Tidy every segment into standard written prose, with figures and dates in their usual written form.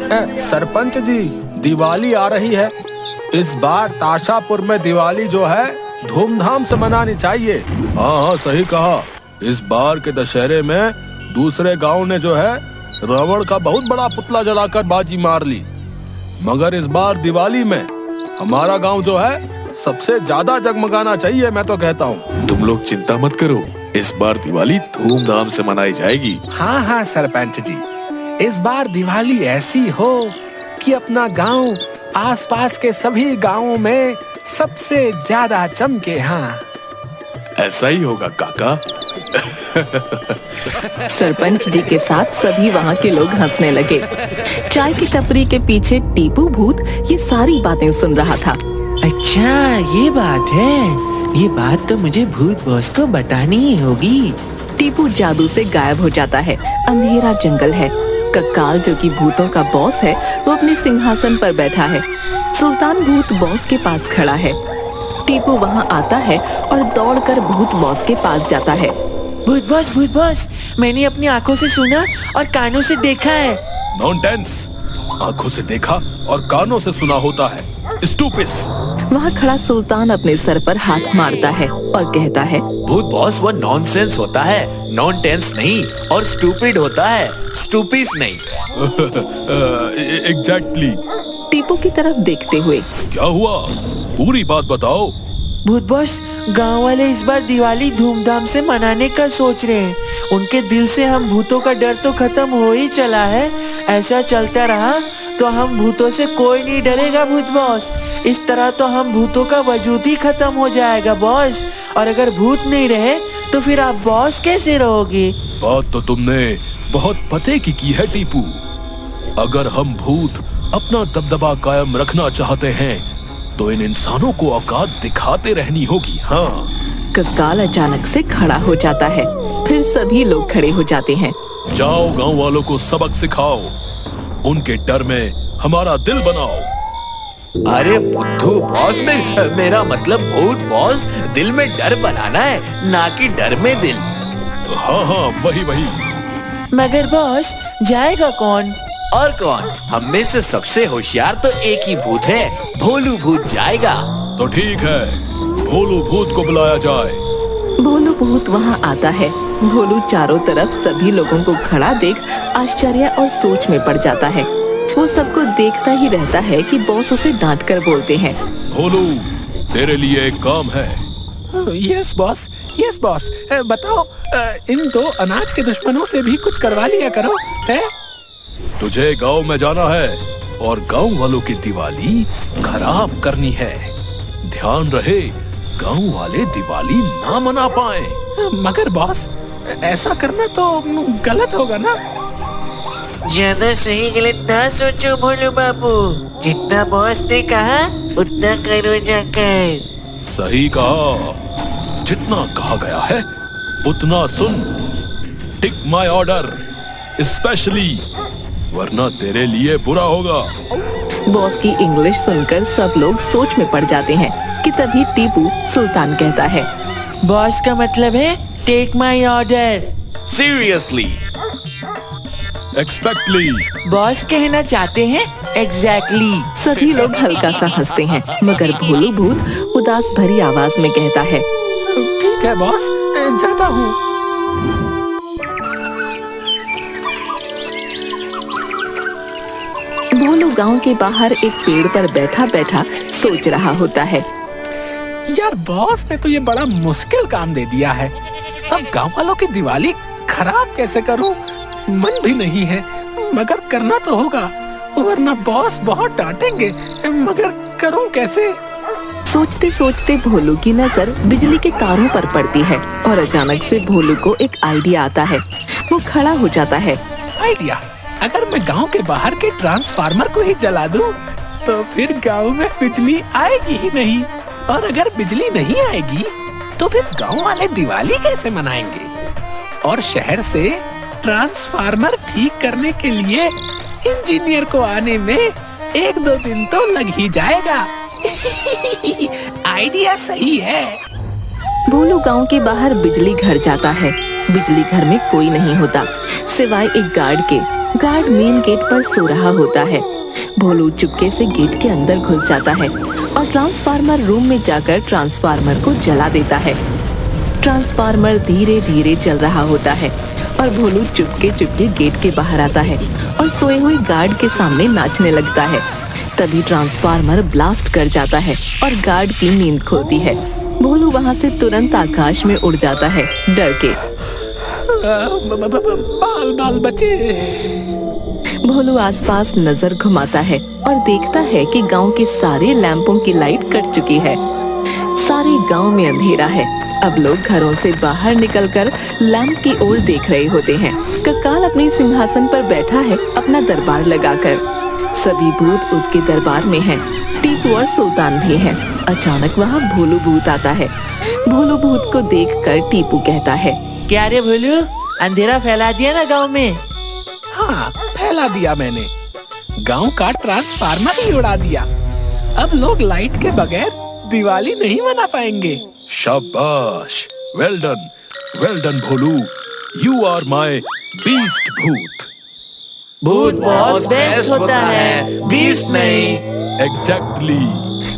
सरपंच जी, दिवाली आ रही है। इस बार ताशापुर में दिवाली जो है धूमधाम से मनानी चाहिए। हाँ, सही कहा। इस बार के दशहरे में दूसरे गांव ने जो है रावण का बहुत बड़ा पुतला जलाकर बाजी मार ली, मगर इस बार दिवाली में हमारा गांव जो है सबसे ज्यादा जगमगाना चाहिए। मैं तो कहता हूँ तुम लोग चिंता मत करो, इस बार दिवाली धूमधाम से मनाई जाएगी। हाँ हाँ सरपंच जी, इस बार दिवाली ऐसी हो कि अपना गांव आसपास के सभी गांवों में सबसे ज्यादा चमके। हाँ, ऐसा ही होगा काका। सरपंच जी के साथ सभी वहाँ के लोग हंसने लगे। चाय की टपरी के पीछे टीपू भूत ये सारी बातें सुन रहा था। अच्छा, ये बात है। ये बात तो मुझे भूत बॉस को बतानी ही होगी। टीपू जादू से गायब हो जाता है। अंधेरा जंगल है। कक्काल जो कि भूतों का बॉस है, वो अपने सिंहासन पर बैठा है। सुल्तान भूत बॉस के पास खड़ा है। टीपू वहाँ आता है और दौड़कर भूत बॉस के पास जाता है। भूत बॉस, मैंने अपनी आंखों से सुना और कानों से देखा है। नॉनसेंस, आंखों से देखा और कानों से सुना होता है, स्टूपिस। वहाँ खड़ा सुल्तान अपने सर पर हाथ मारता है और कहता है, भूत बॉस, वो नॉनसेंस होता है, नॉन टेंस नहीं, और स्टूपिड होता है, स्टूपिस नहीं। एग्जैक्टली। टीपू की तरफ देखते हुए, क्या हुआ, पूरी बात बताओ। भूत बॉस, गांव वाले इस बार दिवाली धूमधाम से मनाने का सोच रहे हैं। उनके दिल से हम भूतों का डर तो खत्म हो ही चला है। ऐसा चलता रहा तो हम भूतों से कोई नहीं डरेगा भूत बॉस। इस तरह तो हम भूतों का वजूद ही खत्म हो जाएगा बॉस। और अगर भूत नहीं रहे तो फिर आप बॉस कैसे रहोगे? बात तो तुमने बहुत पते की है टीपू। अगर हम भूत अपना दबदबा कायम रखना चाहते हैं तो इन इंसानों को औकात दिखाते रहनी होगी। हाँ। कक्काल अचानक से खड़ा हो जाता है। फिर सभी लोग खड़े हो जाते हैं। जाओ, गांव वालों को सबक सिखाओ, उनके डर में हमारा दिल बनाओ। अरे बुद्धू बॉस, में मेरा मतलब भूत बॉस, दिल में डर बनाना है, ना कि डर में दिल। हाँ, वही। मगर बॉस, जाएगा कौन? और कौन? हम में से सबसे होशियार तो एक ही भूत है, भोलू भूत जाएगा। तो ठीक है, भोलू भूत को बुलाया जाए। भोलू भूत वहाँ आता है। भोलू चारों तरफ सभी लोगों को खड़ा देख आश्चर्य और सोच में पड़ जाता है। वो सबको देखता ही रहता है कि बॉस उसे डांट कर बोलते हैं, भोलू, तेरे लिए एक काम है। Yes boss. बताओ, इन दो अनाज के दुश्मनों से भी कुछ करवा लिया करो। है? तुझे गांव में जाना है और गांव वालों की दिवाली खराब करनी है। ध्यान रहे, गांव वाले दिवाली ना मना पाए। मगर बॉस, ऐसा करना तो गलत होगा ना? ज्यादा सही गलत ना सोचो भोलू बाबू। जितना बॉस ने कहा उतना करो जाकर। सही कहा, जितना कहा गया है उतना सुन। टिक माय ऑर्डर, स्पेशली, वरना तेरे लिए बुरा होगा। बॉस की इंग्लिश सुनकर सब लोग सोच में पड़ जाते हैं कि तभी टीपू सुल्तान कहता है, बॉस का मतलब है take my order. Seriously. Exactly. Boss कहना चाहते हैं एग्जैक्टली। सभी लोग हल्का सा हंसते हैं, मगर भोलू भूत उदास भरी आवाज में कहता है, ठीक है बॉस, जाता हूँ। भोलू गांव के बाहर एक पेड़ पर बैठा बैठा सोच रहा होता है। यार, बॉस ने तो ये बड़ा मुश्किल काम दे दिया है। अब गांव वालों की दिवाली खराब कैसे करूं? मन भी नहीं है, मगर करना तो होगा, वरना बॉस बहुत डांटेंगे। मगर करूं कैसे? सोचते सोचते भोलू की नजर बिजली के तारों पर पड़ती है और अचानक से भोलू को एक आइडिया आता है। वो खड़ा हो जाता है। आइडिया? अगर मैं गांव के बाहर के ट्रांसफार्मर को ही जला दूं, तो फिर गांव में बिजली आएगी ही नहीं। और अगर बिजली नहीं आएगी, तो फिर गांव वाले दिवाली कैसे मनाएंगे? और शहर से ट्रांसफार्मर ठीक करने के लिए इंजीनियर को आने में 1-2 दिन तो लग ही जाएगा। आइडिया सही है। भोलू गांव के बाहर बिजली घर जाता है। बिजली घर में कोई नहीं होता सिवाय एक गार्ड के। गार्ड मेन गेट पर सो रहा होता है। भोलू चुपके से गेट के अंदर घुस जाता है और ट्रांसफार्मर रूम में जाकर ट्रांसफार्मर को जला देता है। ट्रांसफार्मर धीरे धीरे चल रहा होता है और भोलू चुपके चुपके गेट के बाहर आता है और सोए हुए गार्ड के सामने नाचने लगता है। तभी ट्रांसफार्मर ब्लास्ट कर जाता है और गार्ड की नींद खुलती है। भोलू वहाँ से तुरंत आकाश में उड़ जाता है डर के। बाल बाल बचे। भोलू आसपास नजर घुमाता है और देखता है कि गांव के सारे लैंपों की लाइट कट चुकी है। सारे गांव में अंधेरा है। अब लोग घरों से बाहर निकलकर लैंप की ओर देख रहे होते हैं। कक्काल अपने सिंहासन पर बैठा है अपना दरबार लगाकर। सभी भूत उसके दरबार में हैं। टीपू और सुल्तान भी हैं। अचानक वहाँ भोलू भूत आता है। भोलू भूत को देखकर टीपू कहता है, क्या रे भोलू, अंधेरा फैला दिया ना गांव में? हाँ, फैला दिया मैंने। गांव का ट्रांसफार्मर ही उड़ा दिया। अब लोग लाइट के बगैर दिवाली नहीं मना पाएंगे। शाबाश, well done Bholu, you are my beast भूत। भूत बॉस बेस्ट होता है, बीस्ट नहीं। एग्जैक्टली।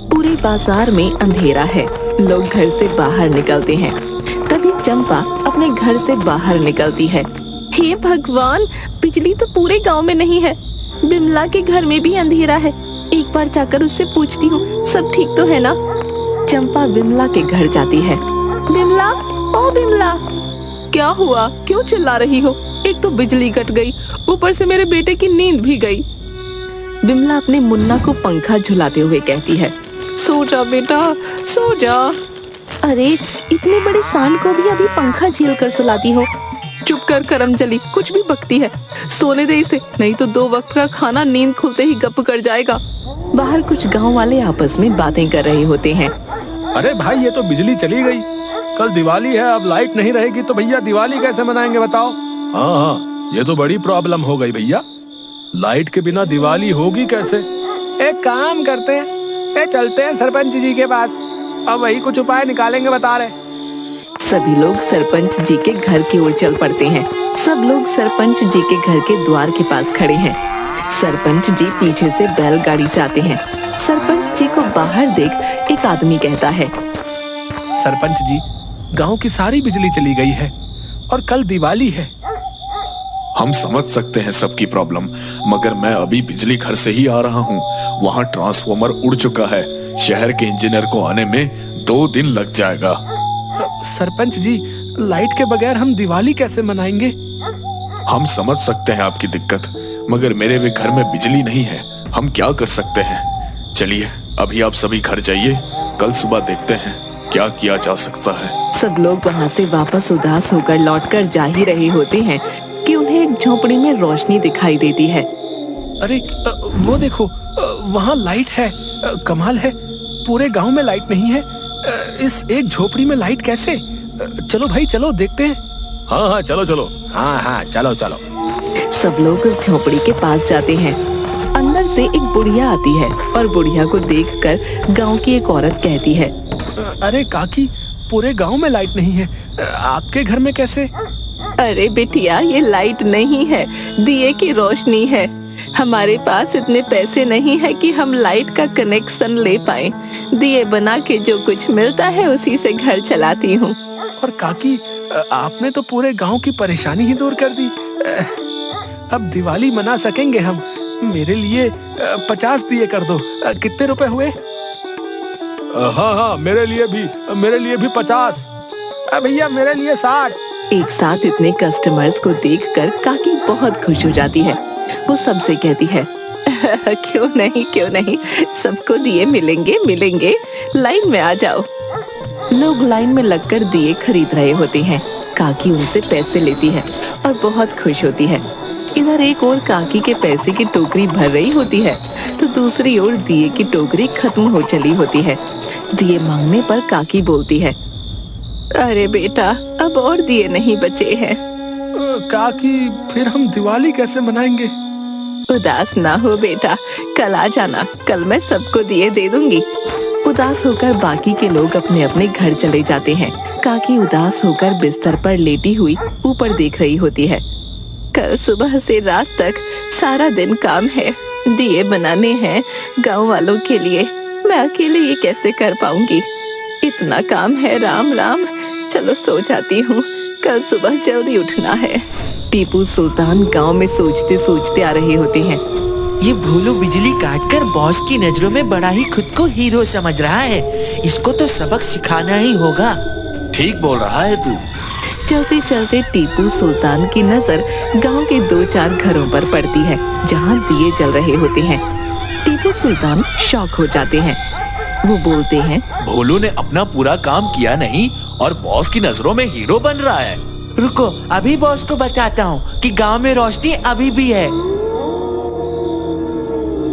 पूरे बाजार में अंधेरा है। लोग घर से बाहर निकलते हैं। तभी चंपा अपने घर से बाहर निकलती है। हे भगवान, बिजली तो पूरे गांव में नहीं है। बिमला के घर में भी अंधेरा है। एक बार जाकर उससे पूछती हूँ सब ठीक तो है ना। चंपा बिमला के घर जाती है। बिमला, ओ बिमला, क्या हुआ? क्यों चिल्ला रही हो? एक तो बिजली कट गई, ऊपर से मेरे बेटे की नींद भी गई। बिमला अपने मुन्ना को पंखा झुलाते हुए कहती है, सो जा बेटा, सो जा। अरे, इतने बड़े सांड को भी अभी पंखा झेल कर सुलाती हो? चुप कर करमजली, कुछ भी बकती है। सोने दे इसे, नहीं तो 2 वक्त का खाना नींद खुलते ही गप कर जाएगा। बाहर कुछ गांव वाले आपस में बातें कर रहे होते हैं। अरे भाई, ये तो बिजली चली गई। कल दिवाली है, अब लाइट नहीं रहेगी तो भैया दिवाली कैसे मनाएंगे बताओ? हाँ, ये तो बड़ी प्रॉब्लम हो गई भैया। लाइट के बिना दिवाली होगी कैसे? एक काम करते हैं, चलते हैं सरपंच जी के पास, अब वही कुछ उपाय निकालेंगे बता रहे। सभी लोग सरपंच जी के घर की ओर चल पड़ते हैं। सब लोग सरपंच जी के घर के द्वार के पास खड़े हैं। सरपंच जी पीछे से बैलगाड़ी से आते हैं। सरपंच जी को बाहर देख एक आदमी कहता है, सरपंच जी, गांव की सारी बिजली चली गई है और कल दिवाली है। हम समझ सकते हैं सबकी प्रॉब्लम, मगर मैं अभी बिजली घर से ही आ रहा हूँ। वहाँ ट्रांसफार्मर उड़ चुका है। शहर के इंजीनियर को आने में 2 दिन लग जाएगा। सरपंच जी, लाइट के बगैर हम दिवाली कैसे मनाएंगे? हम समझ सकते हैं आपकी दिक्कत, मगर मेरे भी घर में बिजली नहीं है। हम क्या कर सकते हैं? चलिए, अभी आप सभी घर जाइए, कल सुबह देखते हैं क्या किया जा सकता है। सब लोग वहाँ से वापस उदास होकर लौटकर जा ही रहे होते हैं कि उन्हें एक झोपड़ी में रोशनी दिखाई देती है। अरे, वो देखो, वहाँ लाइट है। कमाल है, पूरे गांव में लाइट नहीं है। इस एक झोपड़ी में लाइट कैसे? चलो भाई, चलो देखते हैं। हाँ, चलो। हाँ, चलो। सब लोग उस झोपड़ी के पास जाते हैं। अंदर से एक बुढ़िया आती है और बुढ़िया को देखकर गांव की एक औरत कहती है, अरे काकी, पूरे गांव में लाइट नहीं है, आपके घर में कैसे? अरे बेटिया, ये लाइट नहीं है, दिए की रोशनी है। हमारे पास इतने पैसे नहीं है कि हम लाइट का कनेक्शन ले पाए। दिए बना के जो कुछ मिलता है उसी से घर चलाती हूँ। और काकी, आपने तो पूरे गांव की परेशानी ही दूर कर दी। अब दिवाली मना सकेंगे हम। मेरे लिए 50 दिए कर दो। कितने रुपए हुए? हाँ, मेरे लिए भी 50। भैया, मेरे लिए 60। एक साथ इतने कस्टमर्स को देखकर काकी बहुत खुश हो जाती है। वो सबसे कहती है, क्यों नहीं, सबको दिए मिलेंगे, लाइन में आ जाओ। लोग लाइन में लगकर दिए खरीद रहे होते हैं। काकी उनसे पैसे लेती है और बहुत खुश होती है। इधर एक ओर काकी के पैसे की टोकरी भर रही होती है तो दूसरी ओर दिए की टोकरी खत्म हो चली होती है। दिए मांगने पर काकी बोलती है, अरे बेटा, अब और दिए नहीं बचे हैं। काकी, फिर हम दिवाली कैसे मनाएंगे? उदास ना हो बेटा, कल आ जाना, कल मैं सबको दिए दे दूंगी। उदास होकर बाकी के लोग अपने अपने घर चले जाते हैं। काकी उदास होकर बिस्तर पर लेटी हुई ऊपर देख रही होती है। कल सुबह से रात तक सारा दिन काम है, दिए बनाने हैं गांव वालों के लिए। मैं अकेले ये कैसे कर पाऊंगी? इतना काम है। राम राम, चलो सो जाती हूँ, कल सुबह जल्दी उठना है। टीपू सुल्तान गांव में सोचते सोचते आ रहे होते हैं। ये भोलू बिजली काटकर बॉस की नजरों में बड़ा ही खुद को हीरो समझ रहा है। इसको तो सबक सिखाना ही होगा। ठीक बोल रहा है तू। चलते चलते टीपू सुल्तान की नजर गांव के 2-4 घरों पर पड़ती है जहां दिए जल रहे होते हैं। टीपू सुल्तान शॉक हो जाते हैं। वो बोलते हैं, भोलू ने अपना पूरा काम किया नहीं और बॉस की नजरों में हीरो बन रहा है। रुको, अभी बॉस को बताता हूँ कि गांव में रोशनी अभी भी है।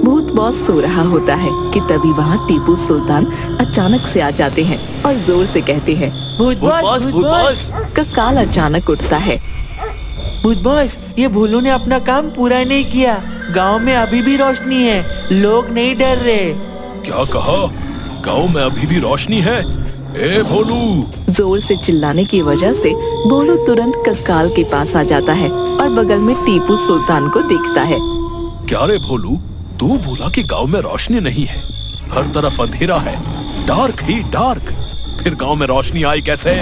भूत बॉस सो रहा होता है कि तभी वहाँ टीपू सुल्तान अचानक से आ जाते हैं और जोर से कहते हैं, भूत बॉस, भूत बॉस। कक्काल अचानक उठता है। भूत बॉस, ये भोलू ने अपना काम पूरा नहीं किया। गांव में अभी भी रोशनी है, लोग नहीं डर रहे। क्या कहा? गांव में अभी भी रोशनी है? ए भोलू! जोर से चिल्लाने की वजह से भोलू तुरंत कक्काल के पास आ जाता है और बगल में टीपू सुल्तान को देखता है। क्या रे भोलू, तू बोला कि गांव में रोशनी नहीं है, हर तरफ अंधेरा है, डार्क ही डार्क। फिर गांव में रोशनी आई कैसे?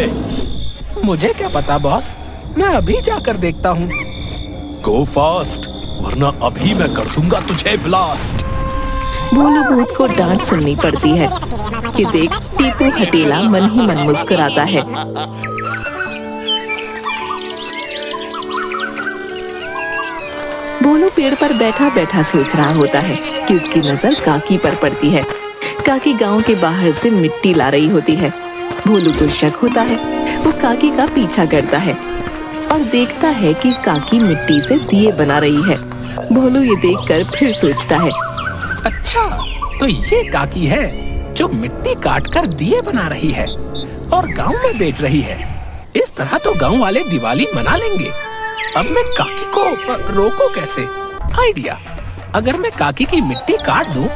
मुझे क्या पता बॉस, मैं अभी जाकर देखता हूँ। गो फास्ट, वरना अभी मैं कर दूंगा तुझे ब्लास्ट। भोलू भूत को डांट सुननी पड़ती है कि देख टीपू हटेला मन ही मन मुस्कुराता है। भोलू पेड़ पर बैठा बैठा सोच रहा होता है कि उसकी नजर काकी पर पड़ती है। काकी गांव के बाहर से मिट्टी ला रही होती है। भोलू को शक होता है। वो काकी का पीछा करता है और देखता है कि काकी मिट्टी से दिए बना रही है। भोलू ये देखकर फिर सोचता है, अच्छा, तो ये काकी है जो मिट्टी काटकर दिए बना रही है और गांव में बेच रही है। इस तरह तो गांव वाले दिवाली मना लेंगे। अब मैं काकी को रोको कैसे? आइडिया, अगर मैं काकी की मिट्टी काट दूं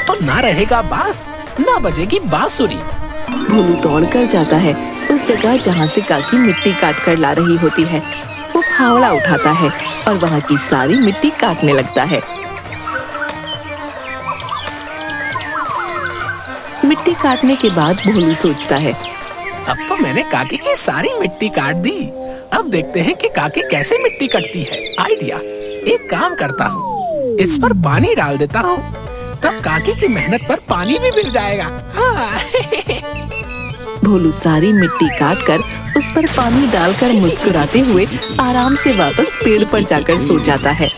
तो ना रहेगा बांस, ना बजेगी बांसुरी। भोलू दौड़कर जाता है उस जगह जहाँ से काकी मिट्टी काटकर ला रही होती है। वो फावड़ा उठाता है और वहाँ की सारी मिट्टी काटने लगता है। मिट्टी काटने के बाद भोलू सोचता है, अब तो मैंने काकी की सारी मिट्टी काट दी। अब देखते हैं कि काकी कैसे मिट्टी कटती है। आइडिया, एक काम करता हूँ, इस पर पानी डाल देता हूँ, तब काकी की मेहनत पर पानी भी मिल जाएगा। हाँ। भोलू सारी मिट्टी काटकर उस पर पानी डालकर मुस्कुराते हुए आराम से वापस पेड़ पर जाकर सो जाता है।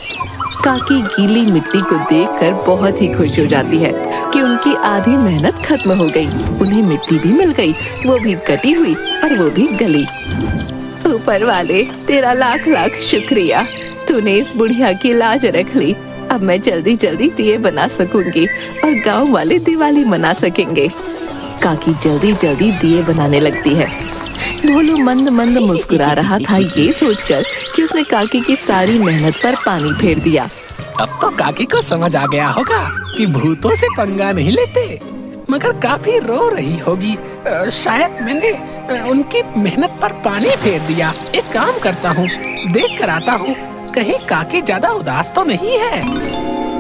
काकी गीली मिट्टी को देखकर बहुत ही खुश हो जाती है कि उनकी आधी मेहनत खत्म हो गई। उन्हें मिट्टी भी मिल गई, वो भी कटी हुई और वो भी गली। ऊपर वाले, तेरा लाख लाख शुक्रिया, तूने इस बुढ़िया की लाज रख ली। अब मैं जल्दी जल्दी दिए बना सकूंगी और गांव वाले दिवाली मना सकेंगे। काकी जल्दी जल्दी दिए बनाने लगती है। भोलू मंद मंद मुस्कुरा रहा था ये सोचकर कि उसने काकी की सारी मेहनत पर पानी फेर दिया। अब तो काकी को समझ आ गया होगा कि भूतों से पंगा नहीं लेते, मगर काफी रो रही होगी। शायद मैंने उनकी मेहनत पर पानी फेर दिया। एक काम करता हूँ, देख कर आता हूँ, कहीं काकी ज्यादा उदास तो नहीं है।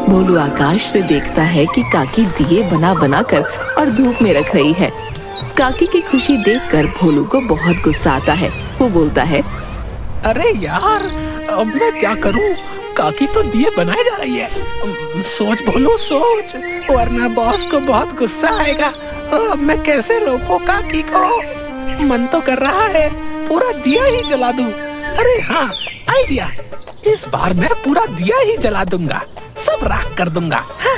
भोलू आकाश से देखता है कि काकी दिए बना बना कर और धूप में रख रही है। काकी की खुशी देखकर भोलू को बहुत गुस्सा आता है। वो बोलता है, अरे यार, अब मैं क्या करूं? काकी तो दिए बनाए जा रही है। सोच भोलू सोच, वरना बॉस को बहुत गुस्सा आएगा। अब मैं कैसे रोकूं काकी को? मन तो कर रहा है पूरा दिया ही जला दूं। अरे हाँ, आइडिया, इस बार मैं पूरा दिया ही जला दूंगा, सब राख कर दूंगा। हाँ।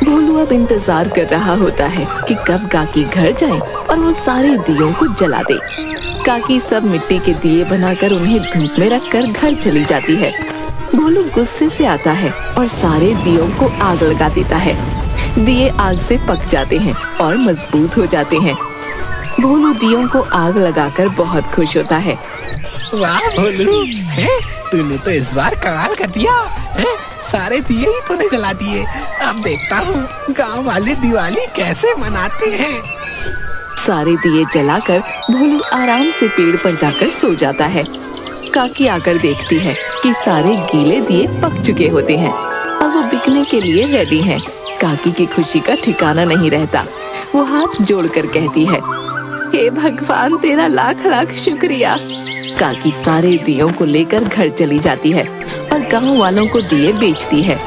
भोलू अब इंतजार कर रहा होता है कि कब काकी घर जाए और वो सारे दियों को जला दे। काकी सब मिट्टी के दिए बनाकर उन्हें धूप में रखकर घर चली जाती है। भोलू गुस्से से आता है और सारे दियों को आग लगा देता है। दिए आग से पक जाते हैं और मजबूत हो जाते हैं। भोलू दियों को आग लगाकर बहुत खुश होता है। वाह भोलू, तूने तो इस बार कमाल कर दिया। सारे दिए ही तूने जला दिए। अब देखता हूँ गांव वाले दिवाली कैसे मनाते हैं। सारे दिए जलाकर भोलू आराम से पेड़ पर जाकर सो जाता है। काकी आकर देखती है कि सारे गीले दिए पक चुके होते हैं और वो बिकने के लिए रेडी हैं। काकी की खुशी का ठिकाना नहीं रहता। वो हाथ जोड़कर कहती है, हे भगवान, तेरा लाख लाख शुक्रिया। काकी सारे दियों को लेकर घर चली जाती है और गांव वालों को दिए बेचती है।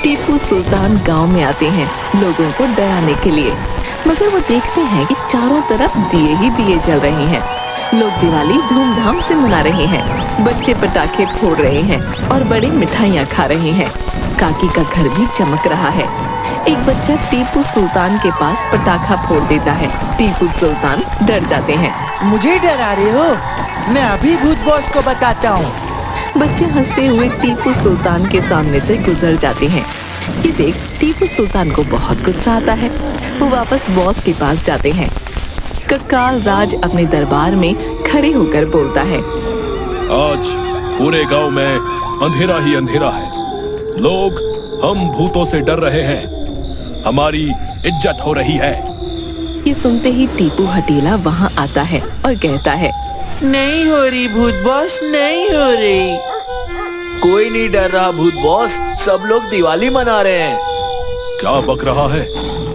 टीपू सुल्तान गांव में आते हैं लोगों को डराने के लिए, मगर वो देखते हैं कि चारों तरफ दिए ही दिए जल रहे हैं। लोग दिवाली धूमधाम से मना रहे हैं। बच्चे पटाखे फोड़ रहे हैं और बड़ी मिठाइयाँ खा रहे हैं। काकी का घर भी चमक रहा है। एक बच्चा टीपू सुल्तान के पास पटाखा फोड़ देता है। टीपू सुल्तान डर जाते हैं। मुझे डरा रहे हो? मैं अभी भूत बॉस को बताता हूँ। बच्चे हंसते हुए टीपू सुल्तान के सामने से गुजर जाते हैं। ये देख टीपू सुल्तान को बहुत गुस्सा आता है। वो वापस बॉस के पास जाते हैं। कक्काल राज अपने दरबार में खड़े होकर बोलता है, आज पूरे गांव में अंधेरा ही अंधेरा है। लोग हम भूतों से डर रहे हैं। हमारी इज्जत हो रही है। ये सुनते ही टीपू हटीला वहाँ आता है और कहता है, नहीं हो रही भूत बॉस, नहीं हो रही। कोई नहीं डर रहा भूत बॉस, सब लोग दिवाली मना रहे हैं। क्या बक रहा है?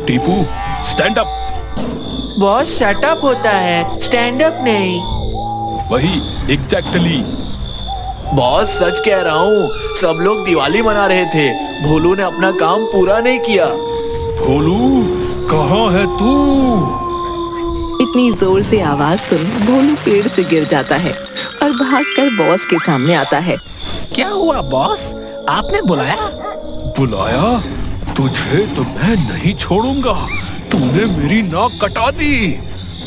Tipu, stand up. Boss shut up होता है, स्टैंड अप नहीं। वही एग्जैक्टली। बॉस सच कह रहा हूँ, सब लोग दिवाली मना रहे थे। भोलू ने अपना काम पूरा नहीं किया। भोलू, कहाँ है तू? इतनी जोर से आवाज सुन भोलू पेड़ से गिर जाता है और भागकर बॉस के सामने आता है। क्या हुआ बॉस, आपने बुलाया? बुलाया? तुझे तो मैं नहीं छोड़ूंगा। तूने मेरी नाक कटा दी।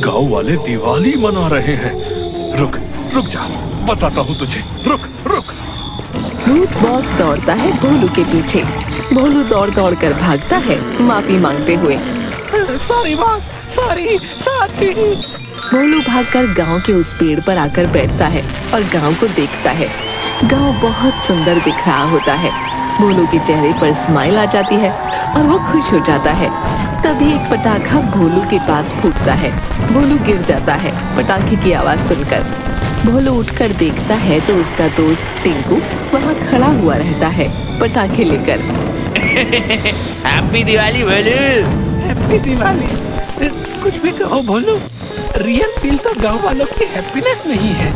गांव वाले दिवाली मना रहे हैं। रुक रुक जा, बताता हूँ तुझे। रुक रुक। भूत बॉस दौड़ता है भोलू के पीछे। भोलू दौड़ दौड़ कर भागता है माफी मांगते हुए। Sorry boss, sorry. भोलू भागकर गांव के उस पेड़ पर आकर बैठता है और गांव को देखता है। गांव बहुत सुंदर दिख रहा होता है। भोलू के चेहरे पर स्माइल आ जाती है और वो खुश हो जाता है। तभी एक पटाखा भोलू के पास फूटता है। भोलू गिर जाता है पटाखे की आवाज सुनकर। भोलू उठकर देखता है तो उसका दोस्त टिंकू वहाँ खड़ा हुआ रहता है पटाखे लेकर। हैप्पी दिवाली भोलू। हैप्पी दिवाली। कुछ भी कहो भोलू, रियल फील तो गांव वालों की हैप्पीनेस में ही है।